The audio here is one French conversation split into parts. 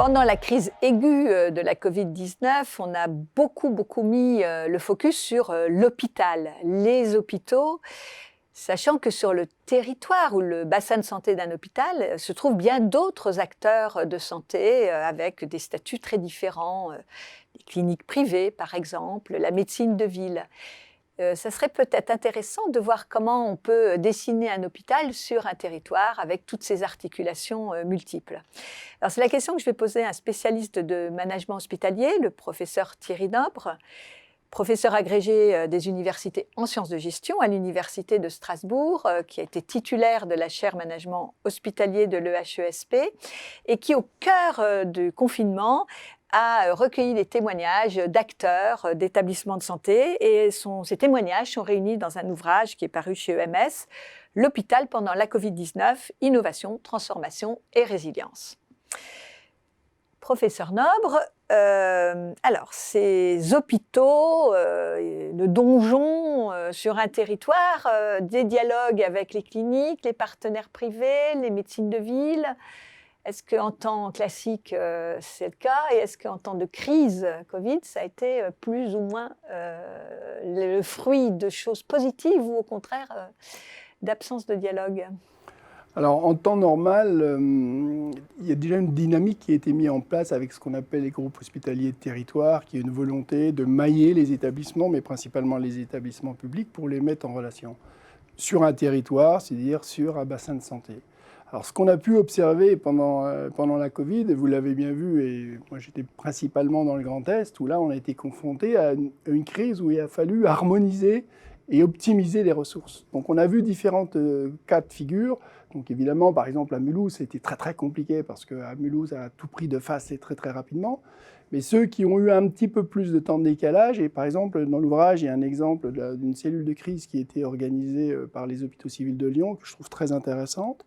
Pendant la crise aiguë de la Covid-19, on a beaucoup mis le focus sur l'hôpital, les hôpitaux, sachant que sur le territoire ou le bassin de santé d'un hôpital se trouvent bien d'autres acteurs de santé avec des statuts très différents, les cliniques privées par exemple, la médecine de ville. Ça serait peut-être intéressant de voir comment on peut dessiner un hôpital sur un territoire avec toutes ces articulations multiples. Alors, c'est la question que je vais poser à un spécialiste de management hospitalier, le professeur Thierry Nobre, professeur agrégé des universités en sciences de gestion à l'université de Strasbourg, qui a été titulaire de la chaire management hospitalier de l'EHESP et qui, au cœur du confinement, a recueilli des témoignages d'acteurs d'établissements de santé et ces témoignages sont réunis dans un ouvrage qui est paru chez EMS, L'hôpital pendant la Covid-19, innovation, transformation et résilience. Professeur Nobre, alors ces hôpitaux, le donjon sur un territoire, des dialogues avec les cliniques, les partenaires privés, les médecines de ville. Est-ce qu'en temps classique, c'est le cas? Et est-ce qu'en temps de crise Covid, ça a été plus ou moins le fruit de choses positives ou au contraire d'absence de dialogue? Alors, en temps normal, il y a déjà une dynamique qui a été mise en place avec ce qu'on appelle les groupes hospitaliers de territoire, qui est une volonté de mailler les établissements, mais principalement les établissements publics, pour les mettre en relation sur un territoire, c'est-à-dire sur un bassin de santé. Alors, ce qu'on a pu observer pendant la Covid, et vous l'avez bien vu, et moi j'étais principalement dans le Grand Est, où là on a été confronté à une crise où il a fallu harmoniser et optimiser les ressources. Donc on a vu différentes cas de figure. Donc évidemment, par exemple à Mulhouse, c'était très compliqué parce qu'à Mulhouse, a tout pris de face et très rapidement. Mais ceux qui ont eu un petit peu plus de temps de décalage, et par exemple dans l'ouvrage, il y a un exemple d'une cellule de crise qui a été organisée par les hôpitaux civils de Lyon, que je trouve très intéressante,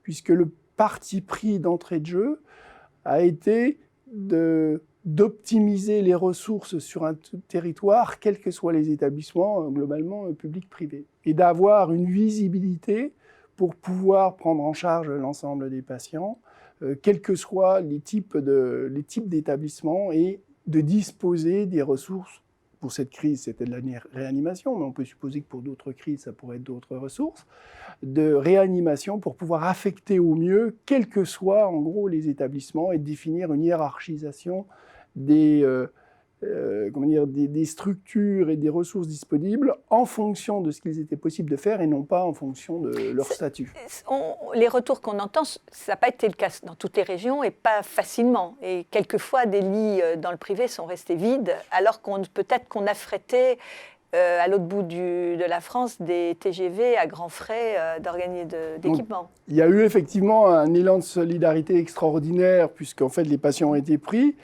puisque le parti pris d'entrée de jeu a été d'optimiser les ressources sur un territoire, quels que soient les établissements, globalement publics-privés, et d'avoir une visibilité pour pouvoir prendre en charge l'ensemble des patients, quels que soient les types d'établissements, et de disposer des ressources. Pour cette crise, c'était de la réanimation, mais on peut supposer que pour d'autres crises, ça pourrait être d'autres ressources, de réanimation pour pouvoir affecter au mieux, quels que soient en gros les établissements, et définir une hiérarchisation des structures et des ressources disponibles en fonction de ce qu'il était possible de faire et non pas en fonction de leur statut. Les retours qu'on entend, ça n'a pas été le cas dans toutes les régions et pas facilement. Et quelquefois, des lits dans le privé sont restés vides alors peut-être qu'on affrêtait à l'autre bout de la France des TGV à grands frais d'équipement. Il y a eu effectivement un élan de solidarité extraordinaire puisqu'en fait les patients ont été pris.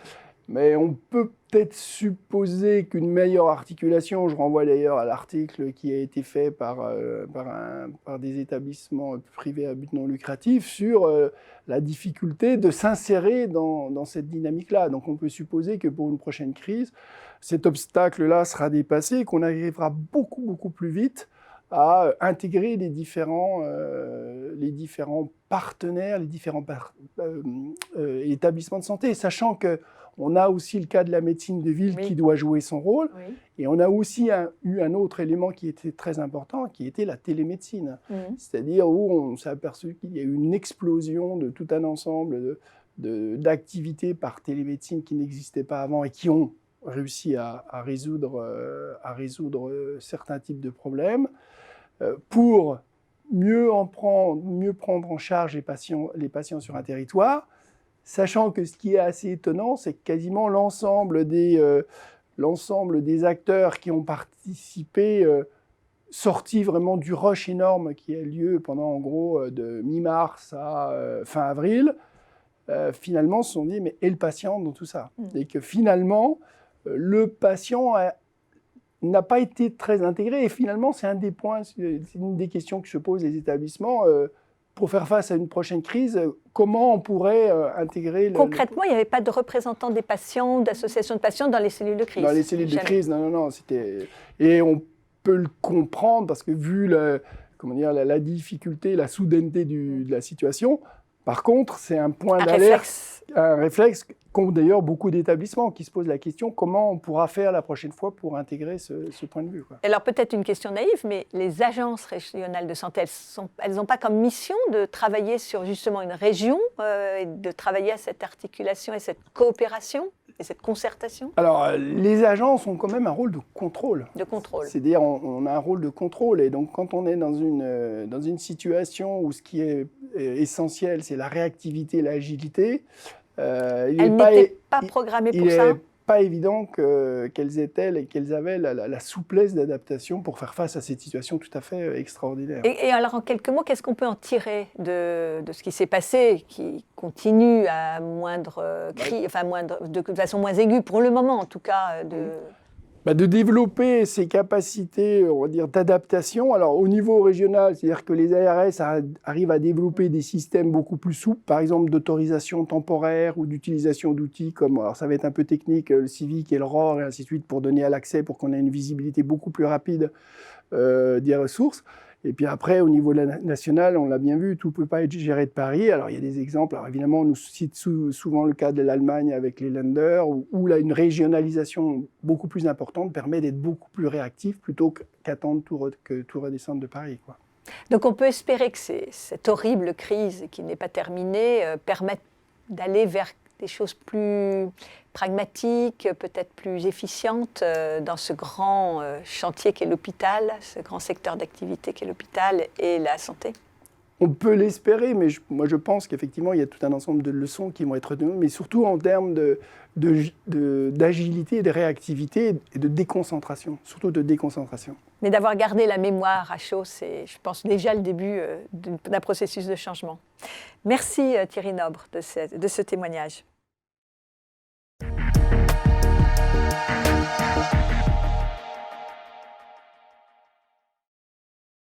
Mais on peut peut-être supposer qu'une meilleure articulation, je renvoie d'ailleurs à l'article qui a été fait par des établissements privés à but non lucratif sur la difficulté de s'insérer dans cette dynamique-là. Donc on peut supposer que pour une prochaine crise, cet obstacle-là sera dépassé et qu'on arrivera beaucoup plus vite à intégrer les différents partenaires, les différents établissements de santé, sachant qu'on a aussi le cas de la médecine de ville qui doit jouer son rôle, et on a aussi eu un autre élément qui était très important, qui était la télémédecine, c'est-à-dire où on s'est aperçu qu'il y a eu une explosion de tout un ensemble d'activités par télémédecine qui n'existaient pas avant et qui ont réussi à résoudre certains types de problèmes, pour mieux prendre en charge les patients sur un territoire, sachant que ce qui est assez étonnant, c'est que quasiment l'ensemble des acteurs qui ont participé, sortis vraiment du rush énorme qui a lieu pendant en gros de mi-mars à fin avril, finalement se sont dit mais et le patient dans tout ça, et que finalement le patient n'a pas été très intégré. Et finalement, c'est une des questions que se posent les établissements. Pour faire face à une prochaine crise, comment on pourrait intégrer... Concrètement, il n'y avait pas de représentants des patients, d'associations de patients dans les cellules de crise? Dans les cellules de crise, non. Et on peut le comprendre, parce que vu la difficulté, la soudaineté de la situation, Par contre, c'est un point Un d'alerte, réflexe. un réflexe qu'ont d'ailleurs beaucoup d'établissements qui se posent la question comment on pourra faire la prochaine fois pour intégrer ce point de vue, quoi. Alors peut-être une question naïve, mais les agences régionales de santé, elles n'ont pas comme mission de travailler sur justement une région et de travailler à cette articulation et cette coopération et cette concertation Alors, les agences ont quand même un rôle de contrôle. de contrôle. C'est-à-dire, on a un rôle de contrôle. Et donc, quand on est dans une situation où ce qui est essentiel, c'est la réactivité, l'agilité, il Elles n'est pas, n'étaient pas programmées pour il ça. est pas évident qu'elles avaient la souplesse d'adaptation pour faire face à cette situation tout à fait extraordinaire. Et alors, en quelques mots, qu'est-ce qu'on peut en tirer de ce qui s'est passé, qui continue à de façon moins aiguë, pour le moment en tout cas, De développer ces capacités, on va dire, d'adaptation. Alors, au niveau régional, c'est-à-dire que les ARS arrivent à développer des systèmes beaucoup plus souples, par exemple d'autorisation temporaire ou d'utilisation d'outils comme, alors ça va être un peu technique, le Civic et le ROR et ainsi de suite, pour donner à l'accès, pour qu'on ait une visibilité beaucoup plus rapide des ressources. Et puis après, au niveau national, on l'a bien vu, tout ne peut pas être géré de Paris. Alors, il y a des exemples. Alors, évidemment, on nous cite souvent le cas de l'Allemagne avec les Länder, où là, une régionalisation beaucoup plus importante permet d'être beaucoup plus réactif plutôt qu'attendre que tout redescendre de Paris, quoi. Donc on peut espérer que cette horrible crise qui n'est pas terminée permette d'aller vers des choses plus pragmatiques, peut-être plus efficientes dans ce grand chantier qu'est l'hôpital, ce grand secteur d'activité qu'est l'hôpital et la santé. On peut l'espérer, mais moi je pense qu'effectivement il y a tout un ensemble de leçons qui vont être données, mais surtout en termes d'agilité, de réactivité et de déconcentration, surtout de déconcentration. Mais d'avoir gardé la mémoire à chaud, c'est, je pense, déjà le début d'un processus de changement. Merci Thierry Nobre de ce témoignage.